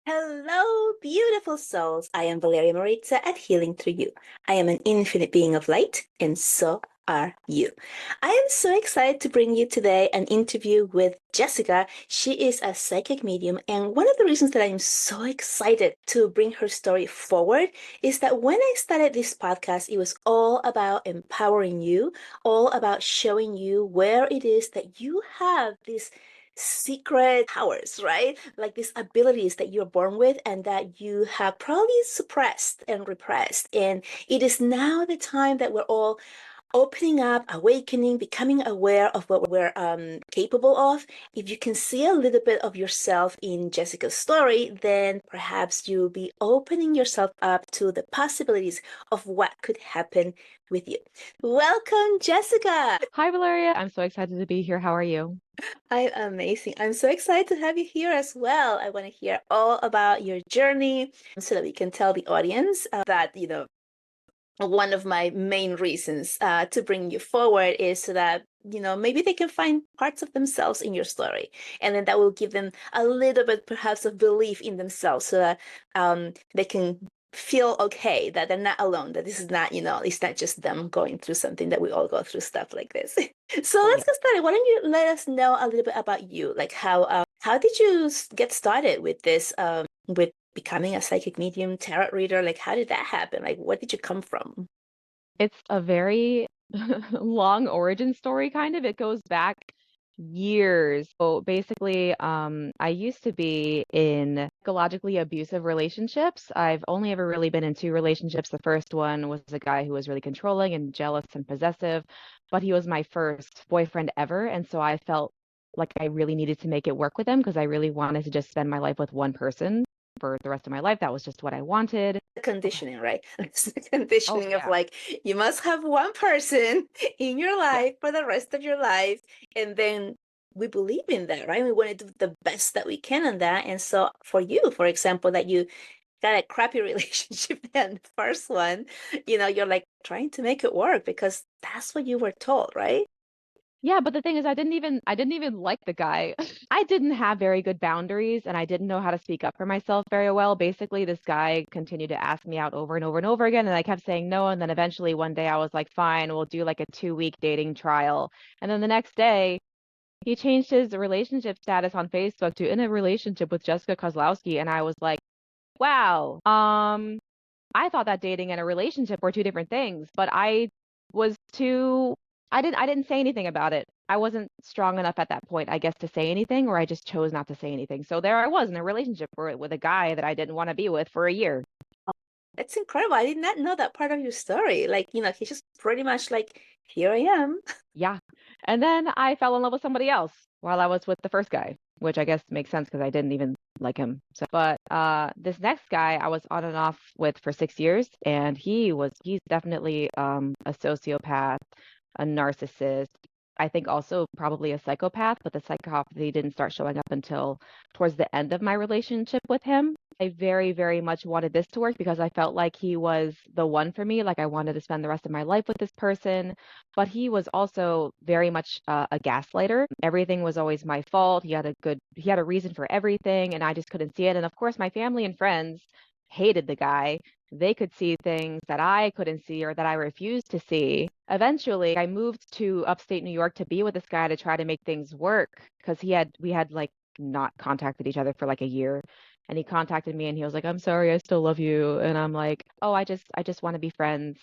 Hello, beautiful souls. I am Valeria Maritza at Healing Through You. I am an infinite being of light, and so are you. I am so excited to bring you today an interview with Jessica. She is a psychic medium, and one of the reasons that I am so excited to bring her story forward is that when I started this podcast, it was all about empowering you, all about showing you where it is that you have this secret powers, right? Like these abilities that you're born with and that you have probably suppressed and repressed. And it is now the time that we're all opening up, awakening, becoming aware of what we're capable of. If you can see a little bit of yourself in Jessica's story, then perhaps you'll be opening yourself up to the possibilities of what could happen with you. Welcome, Jessica. Hi, Valeria. I'm so excited to be here. How are you? I'm amazing. I'm so excited to have you here as well. I want to hear all about your journey so that we can tell the audience that, one of my main reasons to bring you forward is so that, maybe they can find parts of themselves in your story. And then that will give them a little bit perhaps of belief in themselves so that they can feel okay that they're not alone, that this is not, it's not just them going through something, that we all go through stuff like this. So Oh, let's yeah. get started. Why don't you let us know a little bit about you? Like how did you get started with this, with becoming a psychic medium, tarot reader? Like how did that happen? Like where did you come from? It's a very long origin story, kind of. It goes back years. So basically, I used to be in psychologically abusive relationships. I've only ever really been in two relationships. The first one was a guy who was really controlling and jealous and possessive, but he was my first boyfriend ever. And so I felt like I really needed to make it work with him because I really wanted to just spend my life with one person for the rest of my life. That was just what I wanted. The conditioning, right? It's the Oh, conditioning of yeah. like you must have one person in your Yeah. life for the rest of your life, and then we believe in that, right? We want to do the best that we can on that. And so for you, for example, that you got a crappy relationship and the first one, you're like trying to make it work because that's what you were told, right? Yeah, but the thing is I didn't even like the guy. I didn't have very good boundaries and I didn't know how to speak up for myself very well. Basically, this guy continued to ask me out over and over and over again, and I kept saying no. And then eventually one day I was like, fine, we'll do like a 2-week dating trial. And then the next day, he changed his relationship status on Facebook to in a relationship with Jessica Kozlowski. And I was like, wow, I thought that dating and a relationship were two different things, but was too I didn't say anything about it. I wasn't strong enough at that point, I guess, to say anything, or I just chose not to say anything. So there I was in a relationship with a guy that I didn't want to be with for a year. That's incredible. I did not know that part of your story. Like, he's just pretty much like, here I am. Yeah. And then I fell in love with somebody else while I was with the first guy, which I guess makes sense because I didn't even like him. So, but this next guy I was on and off with for 6 years, and he's definitely a sociopath, a narcissist. I think also probably a psychopath, but the psychopathy didn't start showing up until towards the end of my relationship with him. I very, very much wanted this to work because I felt like he was the one for me. Like I wanted to spend the rest of my life with this person, but he was also very much a gaslighter. Everything was always my fault. He had a reason for everything, and I just couldn't see it. And of course, my family and friends hated the guy. They could see things that I couldn't see or that I refused to see. Eventually, I moved to upstate New York to be with this guy to try to make things work because we had like not contacted each other for like a year. And he contacted me and he was like, "I'm sorry, I still love you." And I'm like, "Oh, I just want to be friends."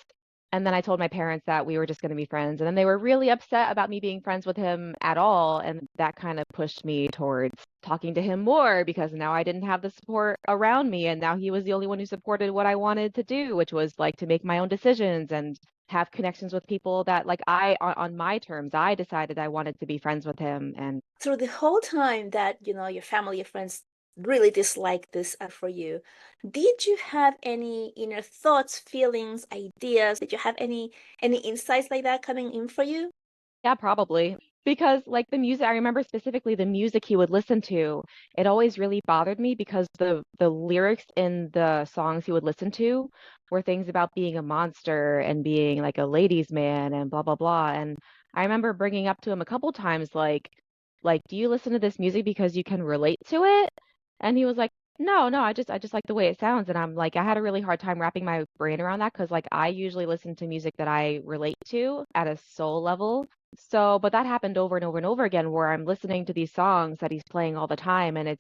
And then I told my parents that we were just going to be friends. And then they were really upset about me being friends with him at all. And that kind of pushed me towards talking to him more because now I didn't have the support around me. And now he was the only one who supported what I wanted to do, which was like to make my own decisions and have connections with people that like on my terms, I decided I wanted to be friends with him. And Through the whole time that, your family, your friends really dislike this for you, did you have any inner thoughts, feelings, ideas? Did you have any insights like that coming in for you? yeah, probably. Because like the music, I remember specifically the music he would listen to, it always really bothered me because the lyrics in the songs he would listen to were things about being a monster and being like a ladies' man and blah blah blah. And I remember bringing up to him a couple times like do you listen to this music because you can relate to it? And he was like, No, I just like the way it sounds, and I'm like, I had a really hard time wrapping my brain around that because like I usually listen to music that I relate to at a soul level. So, but that happened over and over and over again where I'm listening to these songs that he's playing all the time, and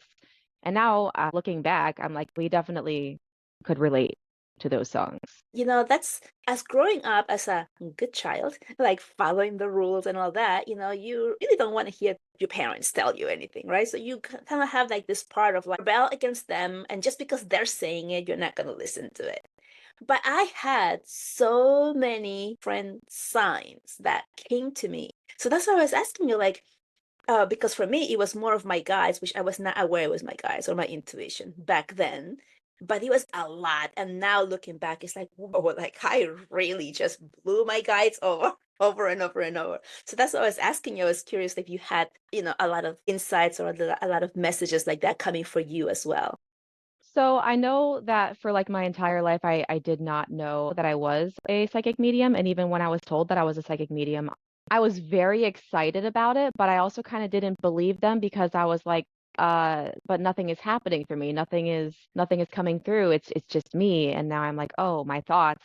now looking back, I'm like, we definitely could relate to those songs. That's as growing up as a good child, like following the rules and all that, you really don't want to hear your parents tell you anything, right? So you kind of have like this part of like rebel against them, and just because they're saying it, you're not going to listen to it. But I had so many friend signs that came to me. So that's why I was asking you, like, because for me, it was more of my guides, which I was not aware it was my guides or my intuition back then. But it was a lot. And now looking back, it's like, whoa, like I really just blew my guides over, over and over and over. So that's what I was asking you. I was curious if you had, a lot of insights or a lot of messages like that coming for you as well. So I know that for like my entire life, I did not know that I was a psychic medium. And even when I was told that I was a psychic medium, I was very excited about it, but I also kind of didn't believe them because I was like, but nothing is happening for me. Nothing is coming through. It's just me. And now I'm like, oh, my thoughts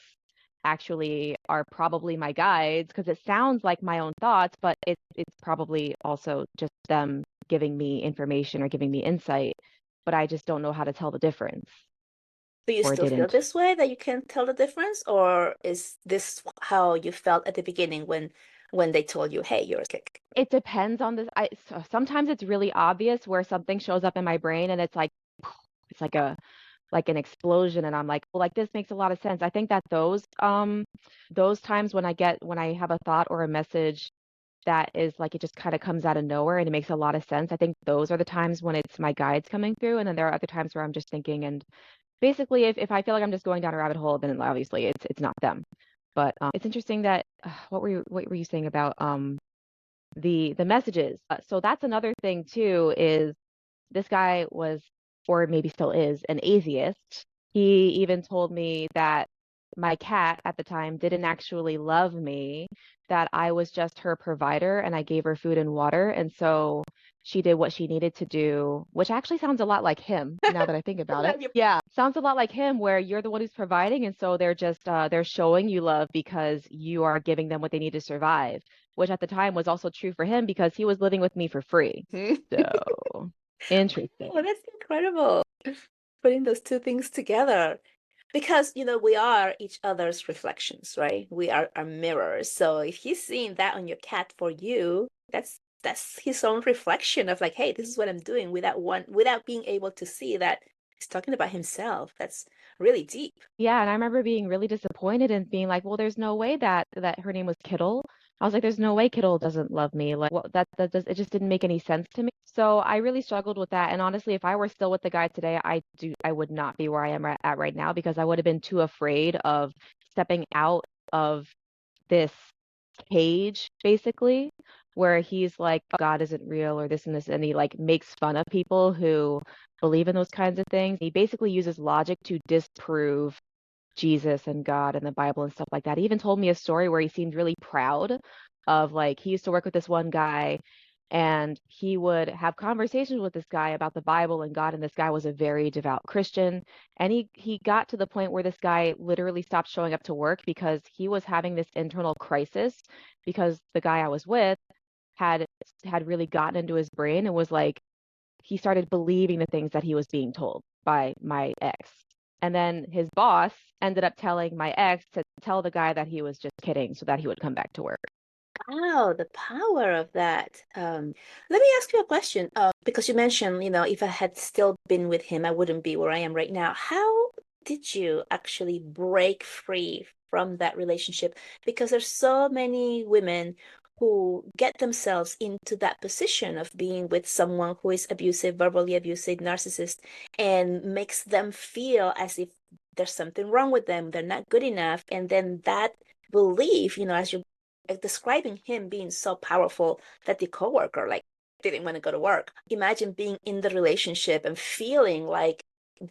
actually are probably my guides because it sounds like my own thoughts, but it's probably also just them giving me information or giving me insight, but I just don't know how to tell the difference, Do you or still feel didn't. this way that you can tell the difference, or is this how you felt at the beginning when they told you, "Hey, you're a kick"? It depends on this. Sometimes it's really obvious where something shows up in my brain and it's like it's like an explosion and I'm like, well, like this makes a lot of sense. I think that those times when I have a thought or a message that is like it just kind of comes out of nowhere and it makes a lot of sense. I think those are the times when it's my guides coming through, and then there are other times where I'm just thinking, and basically, if I feel like I'm just going down a rabbit hole, then obviously it's not them. But it's interesting that what were you saying about the messages? So that's another thing too, is this guy was, or maybe still is, an atheist. He even told me that my cat at the time didn't actually love me, that I was just her provider and I gave her food and water. And so she did what she needed to do, which actually sounds a lot like him now that I think about it. Yeah, sounds a lot like him, where you're the one who's providing. And so they're showing you love because you are giving them what they need to survive, which at the time was also true for him because he was living with me for free. Hmm? So interesting. Oh, that's incredible. Putting those two things together. Because, we are each other's reflections, right? We are our mirrors. So if he's seeing that on your cat for you, that's his own reflection of like, hey, this is what I'm doing without being able to see that he's talking about himself. That's really deep. Yeah, and I remember being really disappointed and being like, well, there's no way that her name was Kittle. I was like, there's no way Kittle doesn't love me. Like, well, that does, it just didn't make any sense to me. So I really struggled with that. And honestly, if I were still with the guy today, I would not be where I am at right now because I would have been too afraid of stepping out of this cage, basically, where he's like, God isn't real or this and this, and he like makes fun of people who believe in those kinds of things. He basically uses logic to disprove Jesus and God and the Bible and stuff like that. He even told me a story where he seemed really proud of, like, he used to work with this one guy and he would have conversations with this guy about the Bible and God, and this guy was a very devout Christian. And he got to the point where this guy literally stopped showing up to work because he was having this internal crisis because the guy I was with had really gotten into his brain and was like, he started believing the things that he was being told by my ex. And then his boss ended up telling my ex to tell the guy that he was just kidding so that he would come back to work. Wow, the power of that. Let me ask you a question. Because you mentioned, if I had still been with him, I wouldn't be where I am right now. How did you actually break free from that relationship? Because there's so many women who get themselves into that position of being with someone who is abusive, verbally abusive, narcissist, and makes them feel as if there's something wrong with them, they're not good enough, and then that belief, as you describing him being so powerful that the coworker like didn't want to go to work. Imagine being in the relationship and feeling like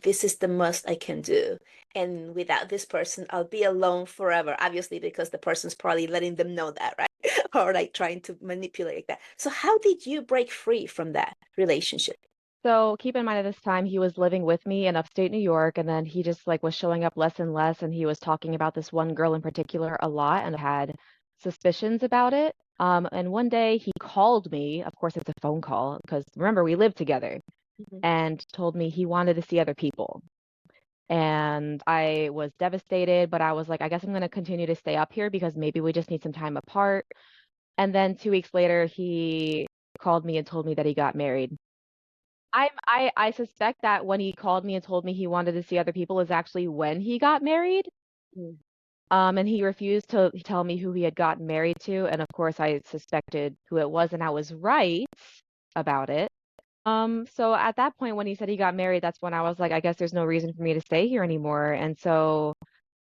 this is the most I can do. And without this person, I'll be alone forever. Obviously, because the person's probably letting them know that, right? Or like trying to manipulate that. So how did you break free from that relationship? So keep in mind at this time he was living with me in upstate New York, and then he just like was showing up less and less, and he was talking about this one girl in particular a lot, and had suspicions about it. And one day he called me. Of course, it's a phone call because remember we lived together, Mhm. and told me he wanted to see other people. And I was devastated, but I was like, I guess I'm going to continue to stay up here because maybe we just need some time apart. And then 2 weeks later, he called me and told me that he got married. I suspect that when he called me and told me he wanted to see other people is actually when he got married. Mm. And he refused to tell me who he had gotten married to. And of course, I suspected who it was, and I was right about it. So at that point, when he said he got married, that's when I was like, I guess there's no reason for me to stay here anymore. And so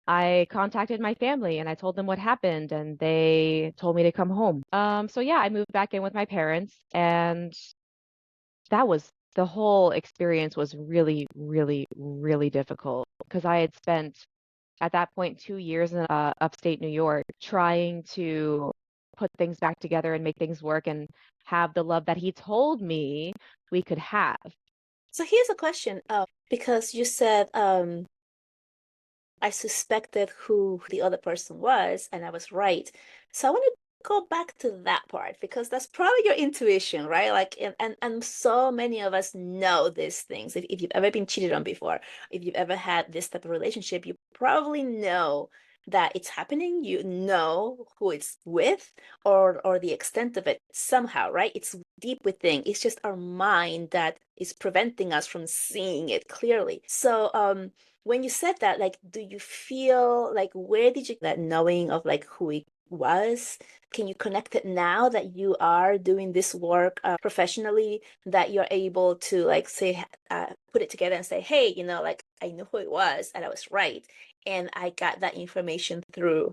I contacted my family and I told them what happened, and they told me to come home. So yeah, I moved back in with my parents, and that was the whole experience was really, really, really difficult because I had spent at that point 2 years in upstate New York trying to put things back together and make things work and have the love that he told me we could have. So here's a question, because you said I suspected who the other person was, and I was right. So I want to go back to that part because that's probably your intuition, right? Like, and so many of us know these things. If you've ever been cheated on before, if you've ever had this type of relationship, you probably know that it's happening. You know who it's with, or the extent of it somehow, right? It's deep within. It's just our mind that is preventing us from seeing it clearly. So, when you said that, like, do you feel like where did you that knowing of like who he was? Can you connect it now that you are doing this work professionally, that you're able to like say put it together and say, hey, like I knew who it was and I was right, and I got that information through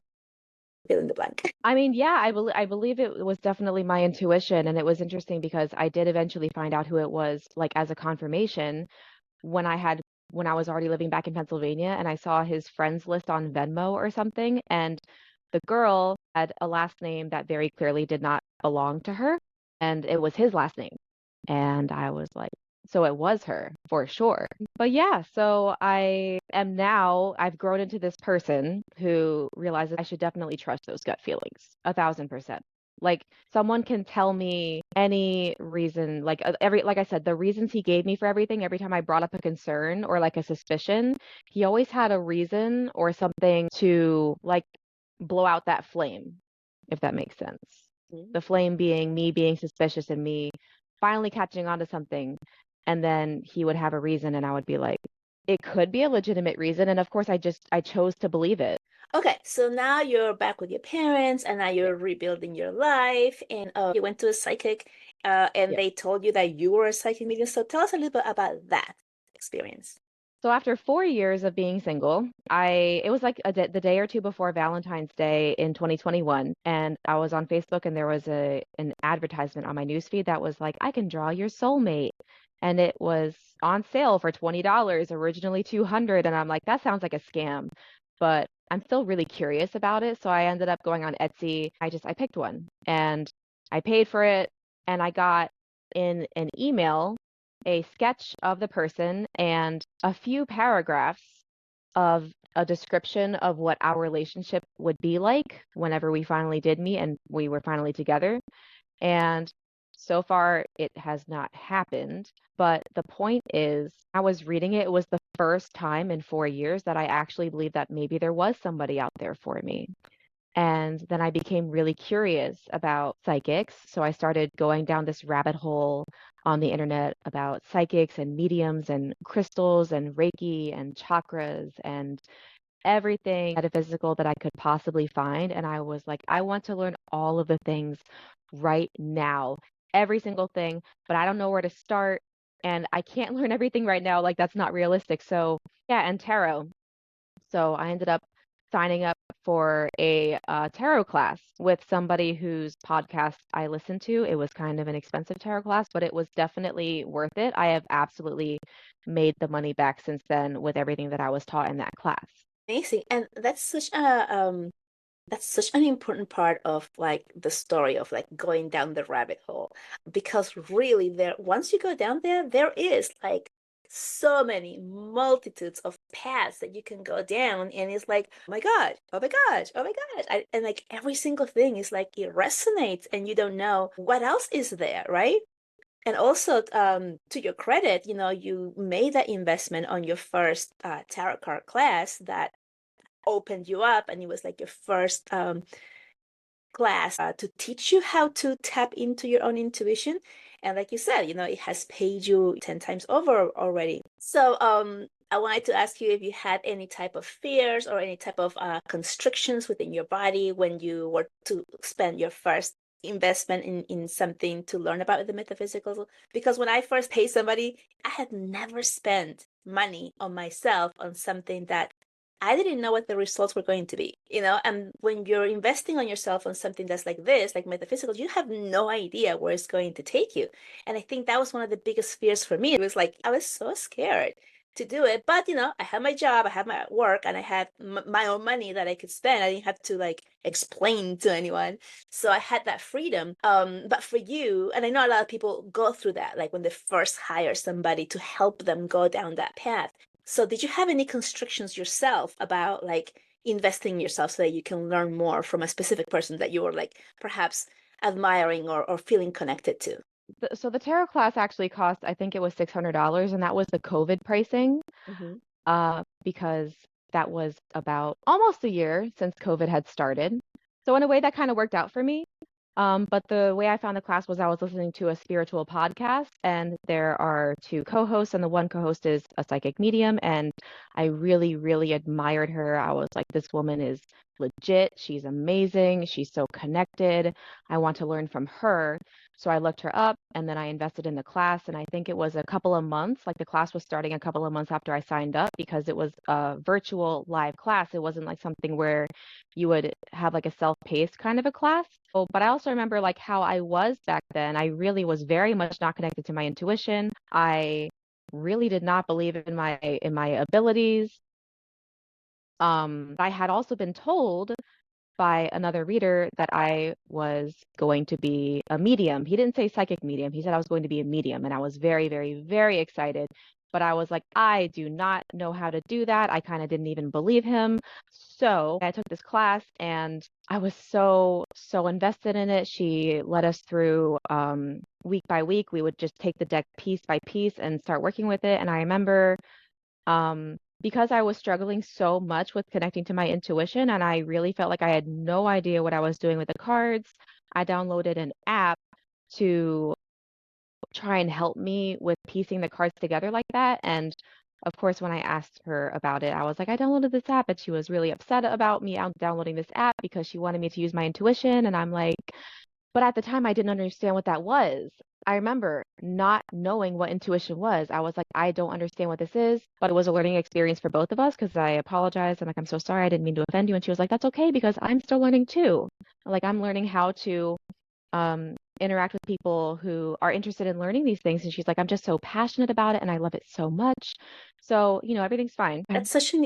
fill in the blank. I mean, yeah, I believe it was definitely my intuition, and it was interesting because I did eventually find out who it was, like as a confirmation when I was already living back in Pennsylvania, and I saw his friends list on Venmo or something, and the girl had a last name that very clearly did not belong to her, and it was his last name. And I was like, so it was her for sure. But yeah, so I've grown into this person who realizes I should definitely trust those gut feelings 1,000%. Like someone can tell me any reason, like like I said, the reasons he gave me for everything, every time I brought up a concern or like a suspicion, he always had a reason or something to like blow out that flame, if that makes sense. The flame being me being suspicious and me finally catching on to something. And then he would have a reason, and I would be like, it could be a legitimate reason. And of course, I chose to believe it. Okay, so now you're back with your parents, and now Yeah. you're rebuilding your life, and you went to a psychic, and Yeah. they told you that you were a psychic medium. So tell us a little bit about that experience. So after 4 years of being single, it was like the day or two before Valentine's Day in 2021, and I was on Facebook, and there was an advertisement on my newsfeed that was like, I can draw your soulmate. And it was on sale for $20, originally 200, and I'm like, that sounds like a scam. But I'm still really curious about it, so I ended up going on Etsy. I picked one, and I paid for it, and I got in an email a sketch of the person and a few paragraphs of a description of what our relationship would be like whenever we finally did meet and we were finally together. And so far, it has not happened. But the point is, I was reading it. It was the first time in 4 years that I actually believed that maybe there was somebody out there for me. And then I became really curious about psychics. So I started going down this rabbit hole on the internet about psychics and mediums and crystals and Reiki and chakras and everything metaphysical that I could possibly find. And I was like, I want to learn all of the things right now, every single thing, but I don't know where to start. And I can't learn everything right now. Like, that's not realistic. So, yeah, and tarot. So I ended up signing up for a tarot class with somebody whose podcast I listened to. It was kind of an expensive tarot class, but it was definitely worth it. I have absolutely made the money back since then with everything that I was taught in that class. Amazing. And that's such a That's such an important part of like the story of like going down the rabbit hole, because really there, once you go down there, there is like so many multitudes of paths that you can go down, and it's like, oh my God, oh my gosh, oh my gosh. And like every single thing is like it resonates and you don't know what else is there, right? And also, to your credit, you made that investment on your first tarot card class that opened you up, and it was like your first class to teach you how to tap into your own intuition. And like you said, it has paid you 10 times over already. So I wanted to ask you if you had any type of fears or any type of constrictions within your body when you were to spend your first investment in something to learn about the metaphysical. Because when I first paid somebody, I had never spent money on myself on something that I didn't know what the results were going to be, and when you're investing on yourself on something that's like this, like metaphysical, you have no idea where it's going to take you. And I think that was one of the biggest fears for me. It was like, I was so scared to do it, but I had my job, I had my work, and I had my own money that I could spend. I didn't have to like explain to anyone. So I had that freedom. But for you, and I know a lot of people go through that, like when they first hire somebody to help them go down that path. So did you have any constrictions yourself about like investing in yourself so that you can learn more from a specific person that you were like perhaps admiring or feeling connected to? So the tarot class actually cost, I think it was $600, and that was the COVID pricing, Hmm. because that was about almost a year since COVID had started. So in a way, that kind of worked out for me. But the way I found the class was I was listening to a spiritual podcast, and there are two co-hosts, and the one co-host is a psychic medium, and I really, really admired her. I was like, this woman is legit. She's amazing. She's so connected. I want to learn from her. So I looked her up, and then I invested in the class, and I think it was a couple of months. Like the class was starting a couple of months after I signed up because it was a virtual live class. It wasn't like something where you would have like a self-paced kind of a class. Oh, but I also remember like how I was back then. I really was very much not connected to my intuition. I really did not believe in my abilities. I had also been told by another reader that I was going to be a medium. He didn't say psychic medium. He said I was going to be a medium, and I was very, very, very excited. But I was like, I do not know how to do that. I kind of didn't even believe him. So I took this class, and I was so, so invested in it. She led us through week by week. We would just take the deck piece by piece and start working with it. And I remember because I was struggling so much with connecting to my intuition, and I really felt like I had no idea what I was doing with the cards, I downloaded an app to try and help me with piecing the cards together like that. And of course, when I asked her about it, I was like, I downloaded this app, and she was really upset about me downloading this app because she wanted me to use my intuition. And I'm like, but at the time, I didn't understand what that was. I remember not knowing what intuition was. I was like, I don't understand what this is, but it was a learning experience for both of us because I apologized. I'm like, I'm so sorry. I didn't mean to offend you. And she was like, that's okay because I'm still learning too. Like, I'm learning how to interact with people who are interested in learning these things. And she's like, I'm just so passionate about it and I love it so much. So, everything's fine. That's such an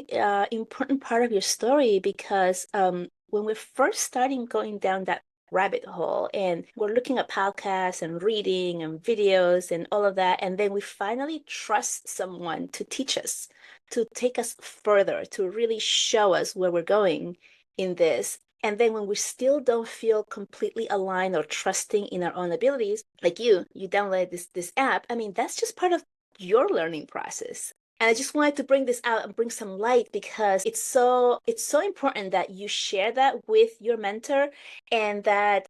important part of your story, because when we're first starting going down that rabbit hole and we're looking at podcasts and reading and videos and all of that, and then we finally trust someone to teach us, to take us further, to really show us where we're going in this. And then when we still don't feel completely aligned or trusting in our own abilities, like you downloaded this app. I mean, that's just part of your learning process. And I just wanted to bring this out and bring some light, because it's so important that you share that with your mentor, and that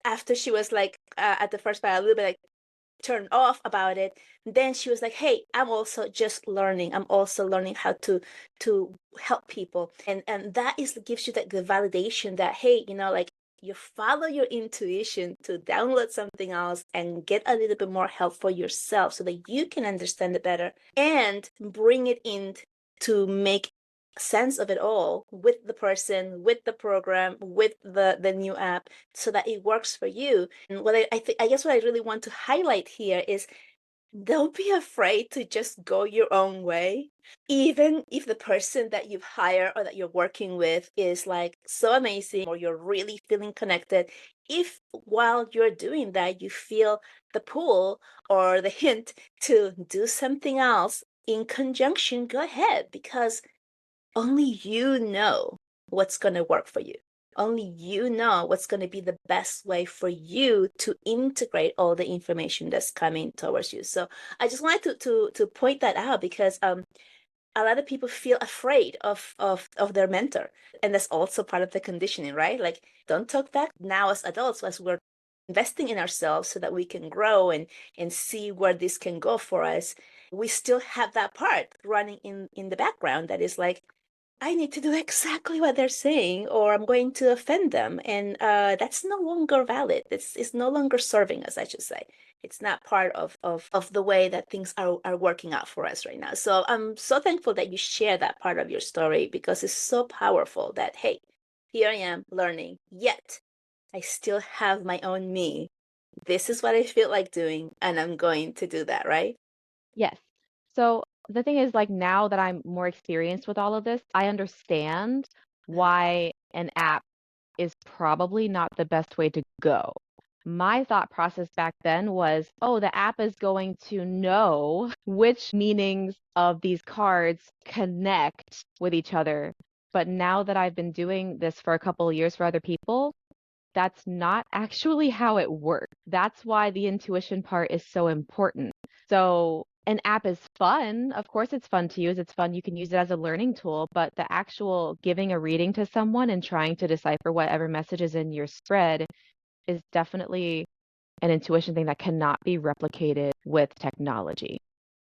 after she was like at the first part a little bit like turned off about it, then she was like, hey, I'm also just learning. I'm also learning how to help people. And that is gives you the validation that, hey, like you follow your intuition to download something else and get a little bit more help for yourself so that you can understand it better and bring it in to make sense of it all with the person, with the program, with the new app, so that it works for you. And what I guess what I really want to highlight here is Don't be afraid to just go your own way. Even if the person that you've hired or that you're working with is like so amazing or you're really feeling connected, if while you're doing that, you feel the pull or the hint to do something else in conjunction, go ahead because only you know what's going to work for you. Only you know what's going to be the best way for you to integrate all the information that's coming towards you. So I just wanted to point that out because a lot of people feel afraid of their mentor, and that's also part of the conditioning, right? Like, don't talk back. Now as adults, as we're investing in ourselves so that we can grow and see where this can go for us, we still have that part running in the background that is like, I need to do exactly what they're saying, or I'm going to offend them, and that's no longer valid. It's no longer serving us, I should say. It's not part of the way that things are working out for us right now. So I'm so thankful that you share that part of your story because it's so powerful that, hey, here I am learning, yet I still have my own me. This is what I feel like doing, and I'm going to do that, right? Yes. So the thing is, like, now that I'm more experienced with all of this, I understand why an app is probably not the best way to go. My thought process back then was, oh, the app is going to know which meanings of these cards connect with each other. But now that I've been doing this for a couple of years for other people, that's not actually how it works. That's why the intuition part is so important. So an app is fun. Of course, it's fun to use. It's fun. You can use it as a learning tool, but the actual giving a reading to someone and trying to decipher whatever message is in your spread is definitely an intuition thing that cannot be replicated with technology.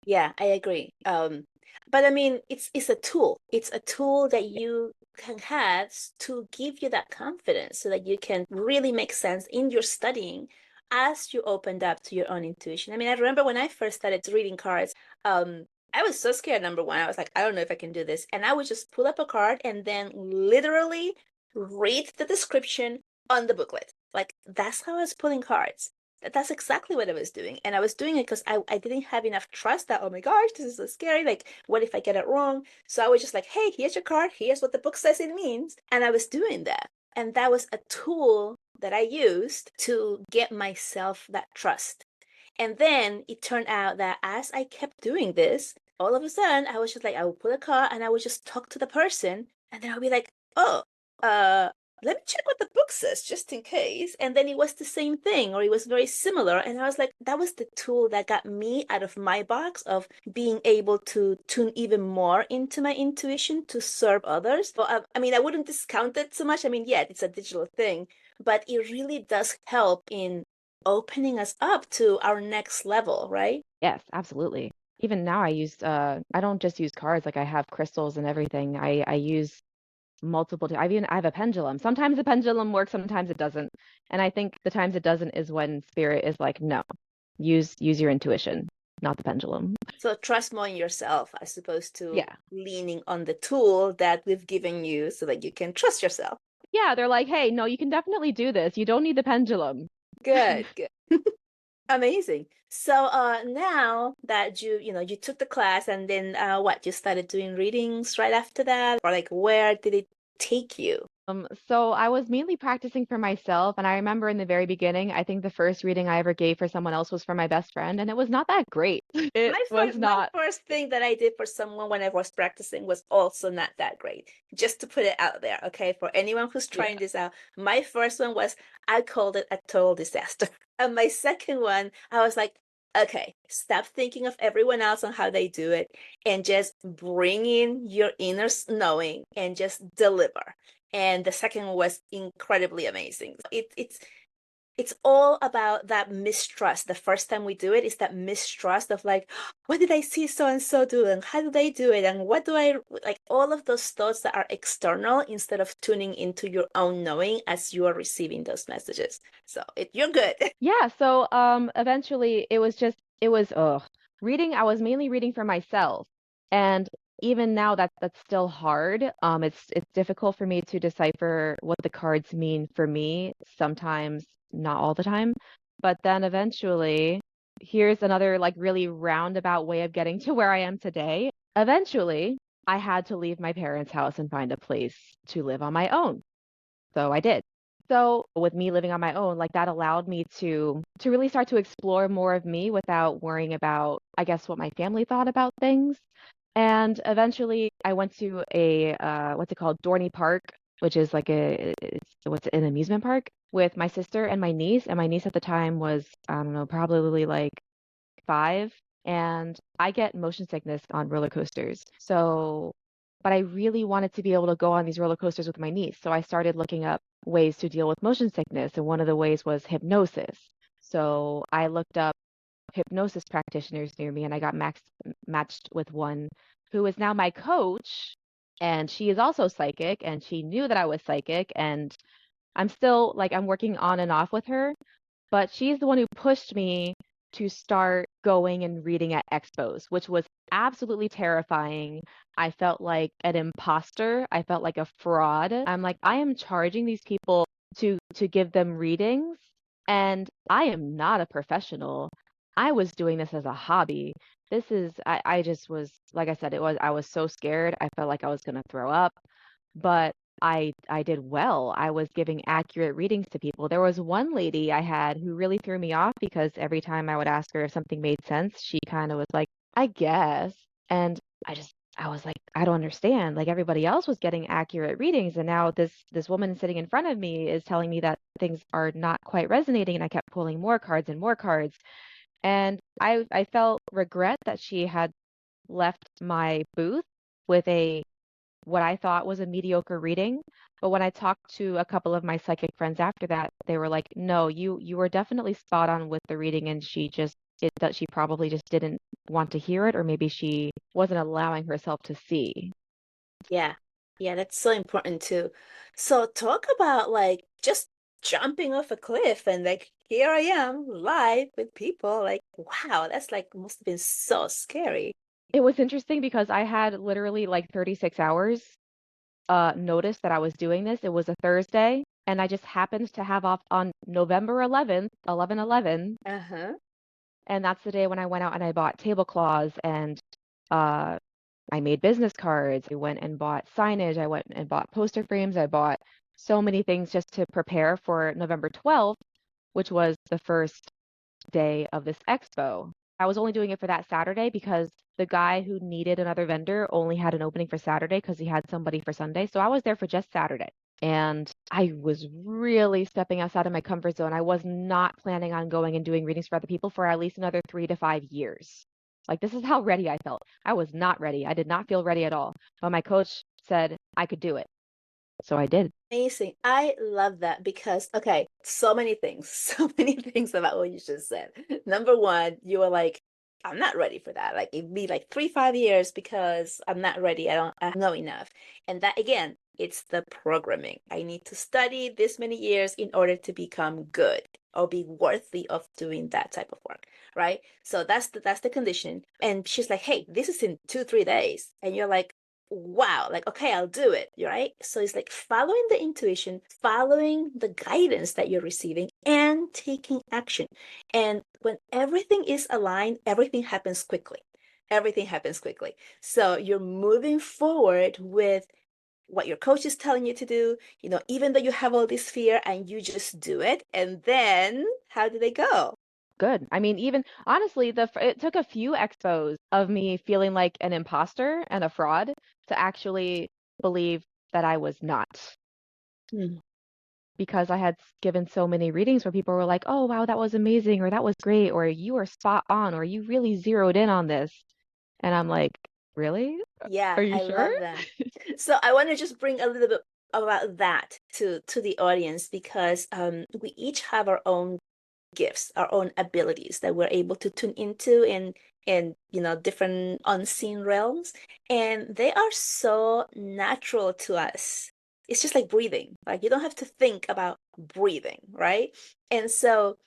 Yeah, I agree. But I mean, it's a tool. It's a tool that you can have to give you that confidence so that you can really make sense in your studying as you opened up to your own intuition. I mean, I remember when I first started reading cards, I was so scared, number one. I was like, I don't know if I can do this. And I would just pull up a card and then literally read the description on the booklet. Like, that's how I was pulling cards. That's exactly what I was doing. And I was doing it because I didn't have enough trust that, oh my gosh, this is so scary. Like, what if I get it wrong? So I was just like, hey, here's your card. Here's what the book says it means. And I was doing that. And that was a tool that I used to get myself that trust. And then it turned out that as I kept doing this, all of a sudden I was just like, I would pull a card and I would just talk to the person. And then I'll be like, oh, uh, let me check what the book says just in case. And then it was the same thing or it was very similar. And I was like, that was the tool that got me out of my box of being able to tune even more into my intuition to serve others. So, I mean, I wouldn't discount it so much. I mean, yeah, it's a digital thing, but it really does help in opening us up to our next level, right? Yes, absolutely. Even now I don't just use cards, like I have crystals and everything. I use I have a pendulum. Sometimes the pendulum works, sometimes it doesn't. And I think the times it doesn't is when spirit is like, no, use your intuition, not the pendulum. So trust more in yourself as opposed to Yeah. leaning on the tool that we've given you so that you can trust yourself. Yeah, they're like, hey, no, you can definitely do this. You don't need the pendulum. Good, good. Amazing. So now that you took the class and then what, you started doing readings right after that? Or like where did it take you? So I was mainly practicing for myself, and I remember in the very beginning, I think the first reading I ever gave for someone else was for my best friend, and it was not that great. It was My not. first thing that I did for someone when I was practicing was also not that great. Just to put it out there, okay? For anyone who's Yeah. trying this out, my first one was I called it a total disaster. And my second one, I was like, okay, stop thinking of everyone else on how they do it and just bring in your inner knowing and just deliver. And the second one was incredibly amazing. It's all about that mistrust. The first time we do it is that mistrust of like, what did I see so and so do? And how do they do it? And what do I like? All of those thoughts that are external instead of tuning into your own knowing as you are receiving those messages. So you're good. Yeah, so eventually it was reading. I was mainly reading for myself. And even now that's still hard. It's difficult for me to decipher what the cards mean for me, sometimes not all the time. But then eventually here's another like really roundabout way of getting to where I am today. Eventually, I had to leave my parents' house and find a place to live on my own. So I did. So with me living on my own, like that allowed me to really start to explore more of me without worrying about, I guess, what my family thought about things. And eventually I went to a what's it called? Dorney Park, which is like it's what's an amusement park with my sister and my niece. And my niece at the time was, I don't know, probably like 5, and I get motion sickness on roller coasters. So, but I really wanted to be able to go on these roller coasters with my niece. So I started looking up ways to deal with motion sickness, and one of the ways was hypnosis. So I looked up hypnosis practitioners near me, and I got matched with one who is now my coach, and she is also psychic, and she knew that I was psychic, and I'm still like I'm working on and off with her, but she's the one who pushed me to start going and reading at expos, which was absolutely terrifying. I felt like an imposter. I felt like a fraud. I'm like, I am charging these people to give them readings, and I am not a professional. I was doing this as a hobby. This is I just was like I said, I was so scared. I felt like I was gonna throw up, but I did well. I was giving accurate readings to people. There was one lady I had who really threw me off because every time I would ask her if something made sense, she kind of was like, "I guess." And I was like, "I don't understand." Like everybody else was getting accurate readings, and now this woman sitting in front of me is telling me that things are not quite resonating, and I kept pulling more cards and more cards. And I felt regret that she had left my booth with a what I thought was a mediocre reading. But when I talked to a couple of my psychic friends after that, they were like, "No, you were definitely spot on with the reading, and she probably just didn't want to hear it, or maybe she wasn't allowing herself to see." Yeah. Yeah, that's so important too. So talk about like just jumping off a cliff and like here I am live with people. Like, wow, that's like must have been so scary. It was interesting because I had literally like 36 hours notice that I was doing this. It was a Thursday, and I just happened to have off on November 11th, 11/11, Uh-huh. and that's the day when I went out and I bought tablecloths and uh I made business cards. I went and bought signage. I went and bought poster frames. I bought so many things just to prepare for November 12th, which was the first day of this expo. I was only doing it for that Saturday because the guy who needed another vendor only had an opening for Saturday because he had somebody for Sunday. So I was there for just Saturday. And I was really stepping outside of my comfort zone. I was not planning on going and doing readings for other people for at least another 3 to 5 years. Like, this is how ready I felt. I was not ready. I did not feel ready at all. But my coach said I could do it. So I did. Amazing. I love that because, okay, so many things, so many things about what you just said. Number one, you were like, I'm not ready for that. Like it'd be like 3, 5 years because I'm not ready. I don't know enough. And that again, it's the programming. I need to study this many years in order to become good or be worthy of doing that type of work. Right. So that's the condition. And she's like, hey, this is in 2, 3 days. And you're like, wow, like, okay, I'll do it, right? So it's like following the intuition, following the guidance that you're receiving, and taking action. And when everything is aligned, everything happens quickly. Everything happens quickly. So you're moving forward with what your coach is telling you to do, even though you have all this fear and you just do it. And then how do they go? Good. I mean, even honestly, it took a few expos of me feeling like an imposter and a fraud to actually believe that I was not, Hmm. because I had given so many readings where people were like, "Oh, wow, that was amazing," or "That was great," or "You were spot on," or "You really zeroed in on this." And I'm like, "Really? Yeah, Are you I sure?" love that. So I want to just bring a little bit about that to the audience because we each have our own gifts, our own abilities that we're able to tune into in different unseen realms, and they are so natural to us. It's just like breathing. Like you don't have to think about breathing, right? And so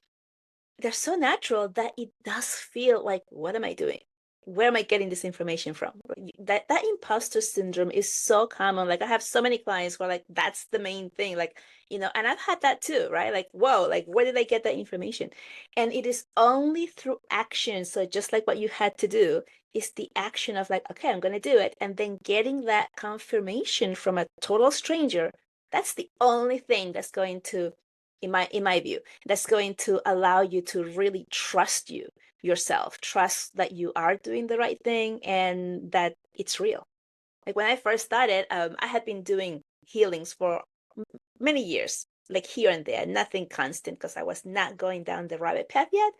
they're so natural that it does feel like, what am I doing? where am I getting this information from? That imposter syndrome is so common. Like I have so many clients who are like, that's the main thing. Like, and I've had that too, right? Like, whoa, like where did I get that information? And it is only through action. So just like what you had to do is the action of like, okay, I'm gonna do it. And then getting that confirmation from a total stranger, that's the only thing that's going to, in my view, that's going to allow you to really trust yourself, trust that you are doing the right thing and that it's real. Like when I first started, I had been doing healings for many years, like here and there, nothing constant because I was not going down the rabbit path yet.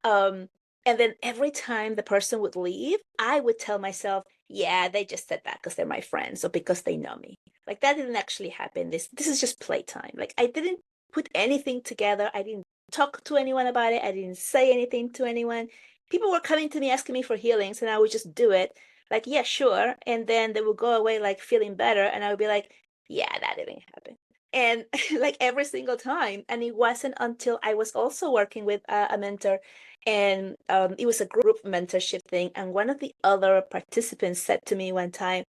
Um, and then every time the person would leave, I would tell myself, yeah, they just said that because they're my friends or because they know me. Like that didn't actually happen. This is just playtime. Like I didn't put anything together. I didn't talk to anyone about it. I didn't say anything to anyone. People were coming to me asking me for healings, and I would just do it. Like, yeah, sure. And then they would go away like feeling better, and I would be like, yeah, that didn't happen. And like every single time. And it wasn't until I was also working with a mentor, and it was a group mentorship thing. And one of the other participants said to me one time,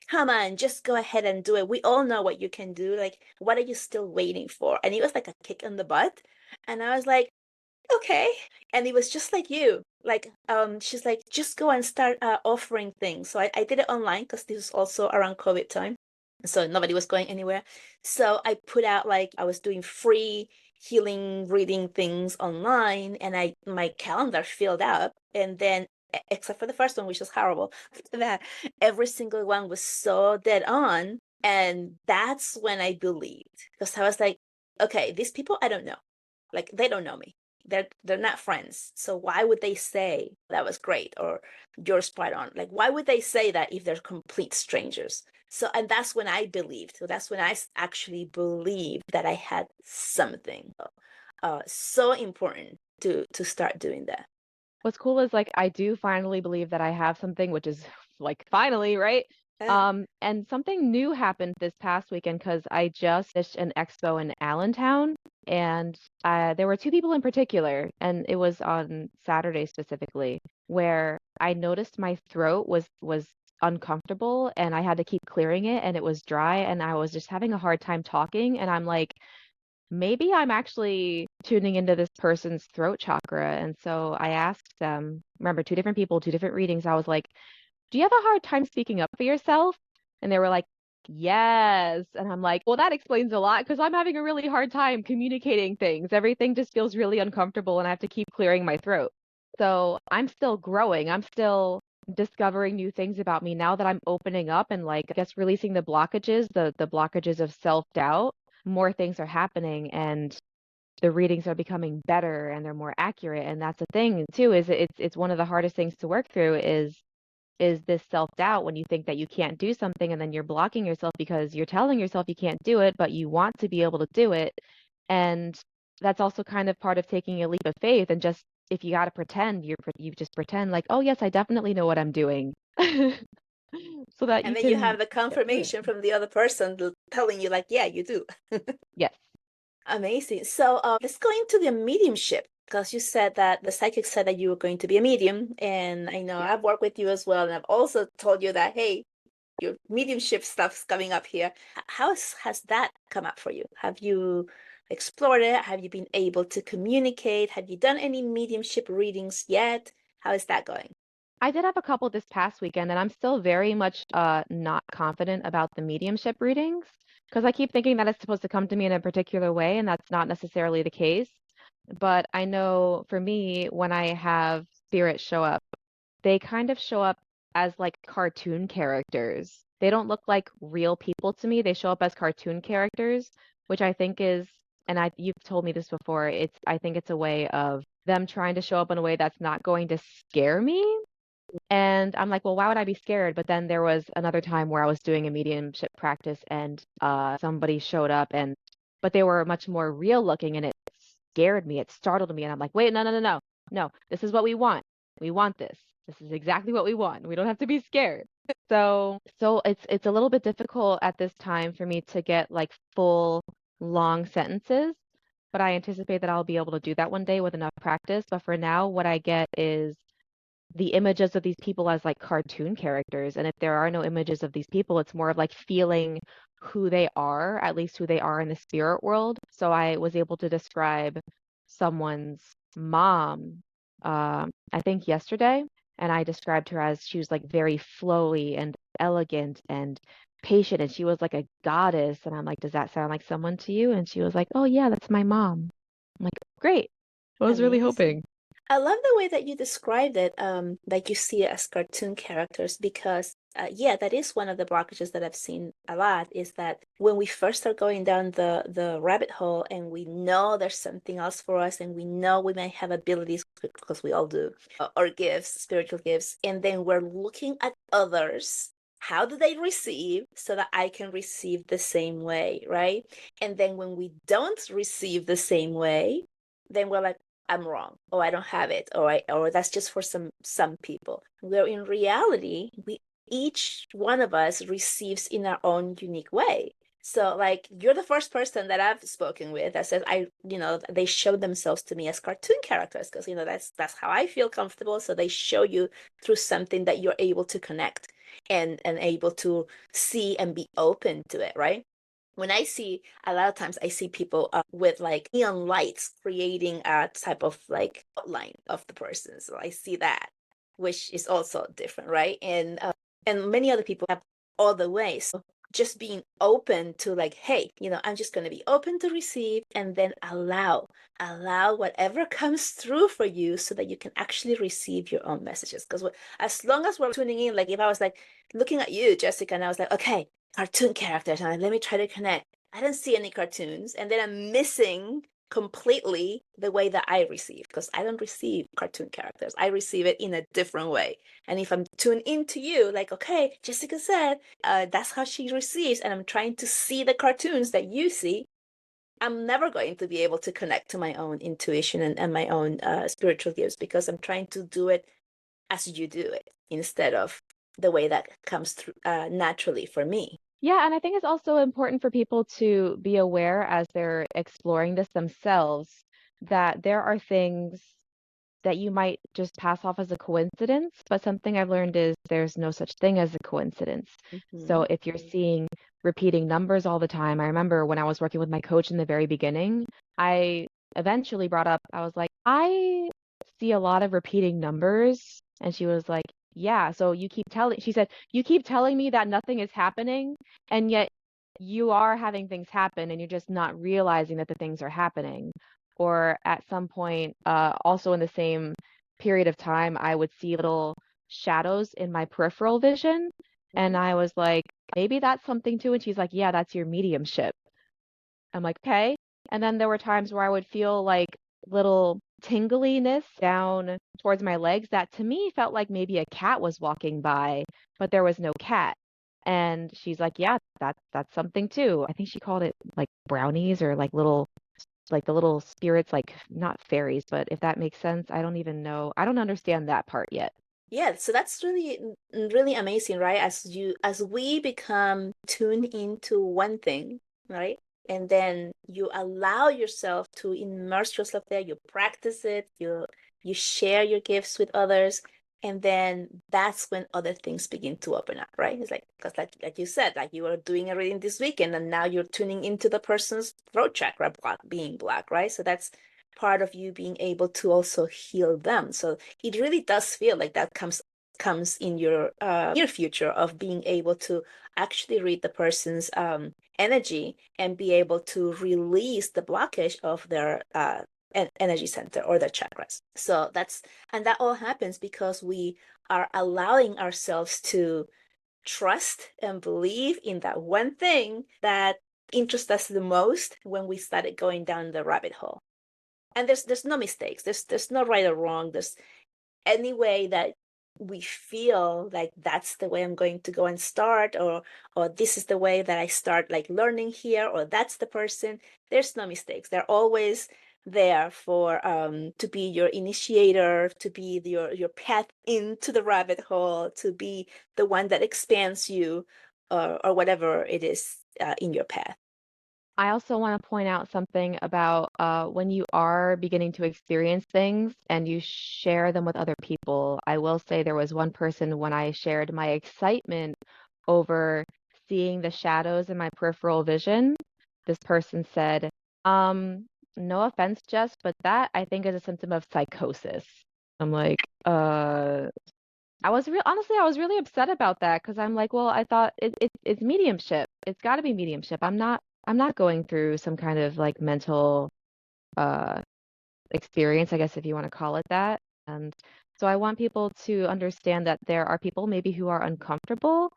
come on, just go ahead and do it. We all know what you can do. Like, what are you still waiting for? And it was like a kick in the butt. And I was like, okay. And it was just like you. Like, she's like, just go and start offering things. So I did it online because this was also around COVID time. So nobody was going anywhere. So I put out like I was doing free healing reading things online, and my calendar filled up. And then except for the first one, which was horrible, after that every single one was so dead on. And that's when I believed, because I was like, okay, these people I don't know. Like they don't know me. They're not friends. So why would they say that was great or you're spot on? Like why would they say that if they're complete strangers? So and that's when I believed. So that's when I actually believed that I had something. So important to start doing that. What's cool is like I do finally believe that I have something, which is like finally, right? Uh, And something new happened this past weekend because I just finished an expo in Allentown, and there were two people in particular, and it was on Saturday specifically, where I noticed my throat was uncomfortable and I had to keep clearing it and it was dry and I was just having a hard time talking, and I'm like, maybe I'm actually tuning into this person's throat chakra. And so I asked them, remember, two different people, two different readings. I was like, do you have a hard time speaking up for yourself? And they were like, yes. And I'm like, well, that explains a lot because I'm having a really hard time communicating things. Everything just feels really uncomfortable and I have to keep clearing my throat. So I'm still growing. I'm still discovering new things about me now that I'm opening up and like I guess releasing the blockages of self-doubt. More things are happening and the readings are becoming better and they're more accurate. And that's the thing too, is it's one of the hardest things to work through is this self-doubt when you think that you can't do something and then you're blocking yourself because you're telling yourself you can't do it, but you want to be able to do it. And that's also kind of part of taking a leap of faith, and just if you got to pretend, you just pretend like, oh yes, I definitely know what I'm doing. So that and you then you can have the get through it. confirmation from the other person telling you like, yeah, you do. Yes. Amazing. So let's go into the mediumship, because you said that the psychic said that you were going to be a medium. And I know I've worked with you as well. And I've also told you that, hey, your mediumship stuff's coming up here. How has that come up for you? Have you explored it? Have you been able to communicate? Have you done any mediumship readings yet? How is that going? I did have a couple this past weekend, and I'm still very much not confident about the mediumship readings because I keep thinking that it's supposed to come to me in a particular way, and that's not necessarily the case. But I know for me, when I have spirits show up, they kind of show up as like cartoon characters. They don't look like real people to me. They show up as cartoon characters, which I think is, and you've told me this before, I think it's a way of them trying to show up in a way that's not going to scare me. And I'm like, well, why would I be scared? But then there was another time where I was doing a mediumship practice and somebody showed up but they were much more real looking and it scared me. It startled me. And I'm like, wait, no, no, no, no. No, this is what we want. We want this. This is exactly what we want. We don't have to be scared. So it's a little bit difficult at this time for me to get like full long sentences, but I anticipate that I'll be able to do that one day with enough practice. But for now, what I get is the images of these people as like cartoon characters. And if there are no images of these people, it's more of like feeling who they are, at least who they are in the spirit world. So I was able to describe someone's mom, I think yesterday, and I described her as she was like very flowy and elegant and patient, and she was like a goddess. And I'm like, does that sound like someone to you? And she was like, oh yeah, that's my mom. I'm like, great. I was really Amazing. hoping. I love the way that you described it, like you see it as cartoon characters, because yeah, that is one of the blockages that I've seen a lot, is that when we first start going down the rabbit hole and we know there's something else for us and we know we may have abilities, because we all do, or gifts, spiritual gifts, and then we're looking at others. How do they receive so that I can receive the same way, right? And then when we don't receive the same way, then we're like, I'm wrong, or I don't have it, or that's just for some people. Where in reality, we each one of us receives in our own unique way. So like you're the first person that I've spoken with that says they show themselves to me as cartoon characters, because that's how I feel comfortable. So they show you through something that you're able to connect and able to see and be open to it, right? When I see a lot of times I see people with like neon lights creating a type of like outline of the person. So I see that, which is also different, right? And many other people have other ways. So just being open to like, hey, I'm just going to be open to receive, and then allow whatever comes through for you so that you can actually receive your own messages. Because as long as we're tuning in, like if I was like looking at you, Jessica, and I was like, okay, cartoon characters, and let me try to connect. I don't see any cartoons, and then I'm missing completely the way that I receive, because I don't receive cartoon characters. I receive it in a different way. And if I'm tuned into you, like, okay, Jessica said, that's how she receives, and I'm trying to see the cartoons that you see, I'm never going to be able to connect to my own intuition and my own spiritual gifts, because I'm trying to do it as you do it instead of the way that comes through naturally for me. Yeah, and I think it's also important for people to be aware as they're exploring this themselves that there are things that you might just pass off as a coincidence, but something I've learned is there's no such thing as a coincidence. So Mm-hmm. if you're seeing repeating numbers all the time, I remember when I was working with my coach in the very beginning, I eventually brought up, I was like, I see a lot of repeating numbers. And she was like, yeah, so she said, you keep telling me that nothing is happening, and yet you are having things happen and you're just not realizing that the things are happening. Or at some point, also in the same period of time, I would see little shadows in my peripheral vision. Mm-hmm. And I was like, maybe that's something too. And she's like, yeah, that's your mediumship. I'm like, okay. And then there were times where I would feel like little tingliness down towards my legs that to me felt like maybe a cat was walking by, but there was no cat. And she's like, yeah, that's something too. I think she called it like brownies or like the little spirits, like not fairies, but if that makes sense, I don't even know. I don't understand that part yet. Yeah, so that's really amazing, right? As we become tuned into one thing, right? And then you allow yourself to immerse yourself there, you practice it, you share your gifts with others, and then that's when other things begin to open up, right? It's like, because like you said, like you were doing a reading this weekend and now you're tuning into the person's throat chakra block being black, right? So that's part of you being able to also heal them. So it really does feel like that comes in your near future of being able to actually read the person's energy and be able to release the blockage of their energy center or their chakras. So that all happens because we are allowing ourselves to trust and believe in that one thing that interests us the most when we started going down the rabbit hole. And there's no mistakes, there's no right or wrong, there's any way that we feel like that's the way I'm going to go and start, or this is the way that I start like learning here, or that's the person. There's no mistakes, they're always there for to be your initiator, to be your path into the rabbit hole, to be the one that expands you, or whatever it is in your path. I also want to point out something about when you are beginning to experience things and you share them with other people. I will say there was one person when I shared my excitement over seeing the shadows in my peripheral vision. This person said, no offense, Jess, but that I think is a symptom of psychosis. I'm like, honestly, I was really upset about that because I'm like, well, I thought it's mediumship. It's got to be mediumship. I'm not going through some kind of like mental uh experience, I guess if you want to call it that. And so I want people to understand that there are people maybe who are uncomfortable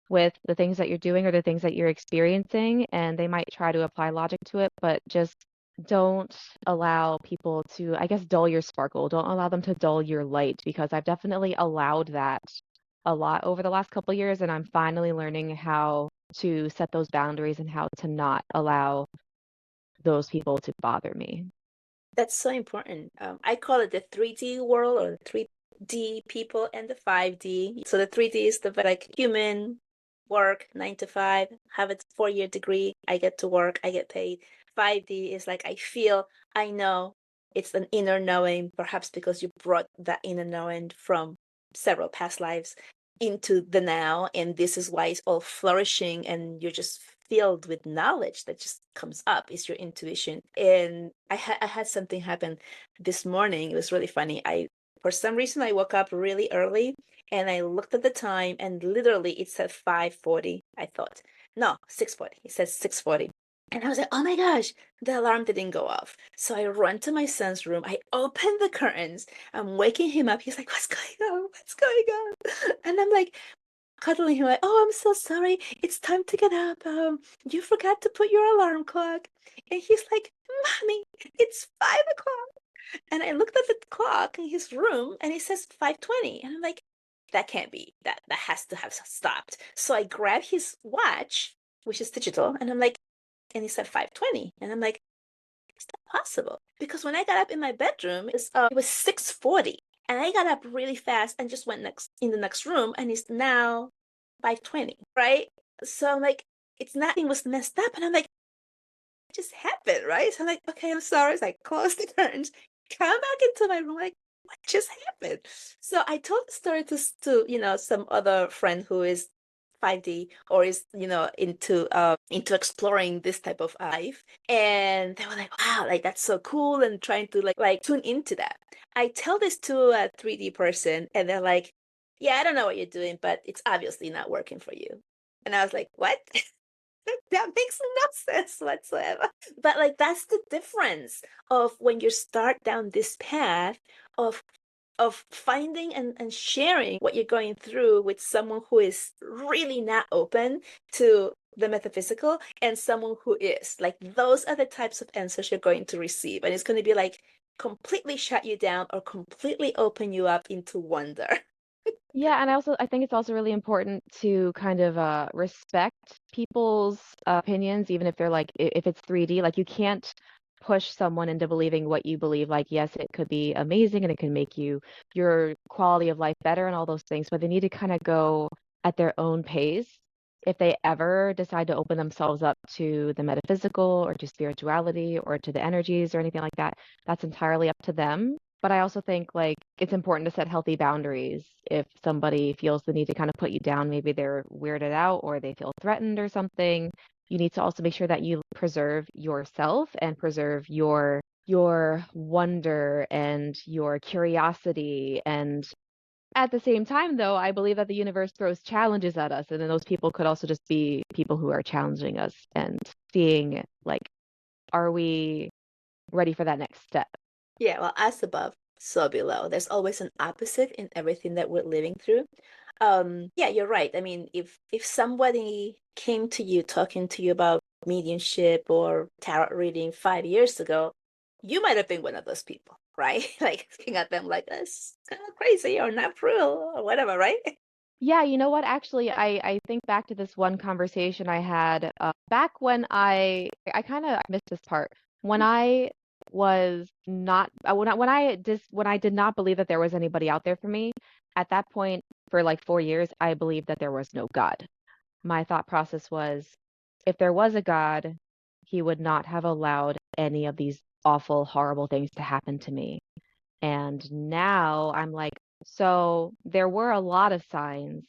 with the things that you're doing or the things that you're experiencing, and they might try to apply logic to it, but just don't allow people to, I guess, dull your sparkle. Don't allow them to dull your light because I've definitely allowed that a lot over the last couple of years, and I'm finally learning how to set those boundaries and how to not allow those people to bother me. That's so important. I call it the 3D world or the 3D people and the 5D. So the 3D is the like human work 9 to 5, have a 4 year degree. I get to work, I get paid. 5D is like I feel, I know. It's an inner knowing, perhaps because you brought that inner knowing from several past lives into the now, and this is why it's all flourishing, and you're just filled with knowledge that just comes up. Is your intuition. And I had something happen this morning. It was really funny. I For some reason I woke up really early and I looked at the time and literally it said 5:40. I thought, no, 6:40. It says 6:40. And I was like, oh my gosh, the alarm didn't go off. So I run to my son's room. I open the curtains. I'm waking him up. He's like, what's going on? What's going on? And I'm like, cuddling him like, oh, I'm so sorry. It's time to get up. You forgot to put your alarm clock. And he's like, Mommy, it's 5 o'clock. And I looked at the clock in his room and it says 5:20. And I'm like, that can't be. That has to have stopped. So I grab his watch, which is digital, and I'm like, and he said 5:20. And I'm like, is that possible? Because when I got up in my bedroom, it was 6:40. And I got up really fast and just went next in the next room, and it's now 5:20, right? So I'm like, it's nothing was messed up, and I'm like, it just happened, right? So I'm like, okay, I'm sorry. So I close the curtains, come back into my room, like, what just happened? So I told the story to some other friend who is 5D or is into exploring this type of life, and they were like, wow, like that's so cool, and trying to like tune into that. I tell this to a 3D person, and they're like, yeah, I don't know what you're doing, but it's obviously not working for you. And I was like, what? That makes no sense whatsoever. But like that's the difference of when you start down this path of finding and sharing what you're going through with someone who is really not open to the metaphysical and someone who is. Like those are the types of answers you're going to receive. And it's going to be like completely shut you down or completely open you up into wonder. Yeah, and I think it's also really important to kind of respect people's opinions, even if they're like if it's 3D, like you can't push someone into believing what you believe. Like, yes, it could be amazing and it can make your quality of life better and all those things, but they need to kind of go at their own pace. If they ever decide to open themselves up to the metaphysical or to spirituality or to the energies or anything like that, that's entirely up to them. But I also think like it's important to set healthy boundaries. If somebody feels the need to kind of put you down, maybe they're weirded out or they feel threatened or something, you need to also make sure that you preserve yourself and preserve your wonder and your curiosity. And at the same time, though, I believe that the universe throws challenges at us, and then those people could also just be people who are challenging us and seeing like, are we ready for that next step? Yeah, well, as above, so below. There's always an opposite in everything that we're living through. Yeah, you're right. I mean, if somebody came to you talking to you about mediumship or tarot reading 5 years ago, you might have been one of those people, right? Like looking at them like that's kind of crazy or not real or whatever, right? Yeah, you know what? Actually, I think back to this one conversation I had back when I kind of missed this part when I was not when I did not believe that there was anybody out there for me. At that point, for like 4 years, I believed that there was no God. My thought process was, if there was a God, he would not have allowed any of these awful, horrible things to happen to me. And now I'm like, so there were a lot of signs.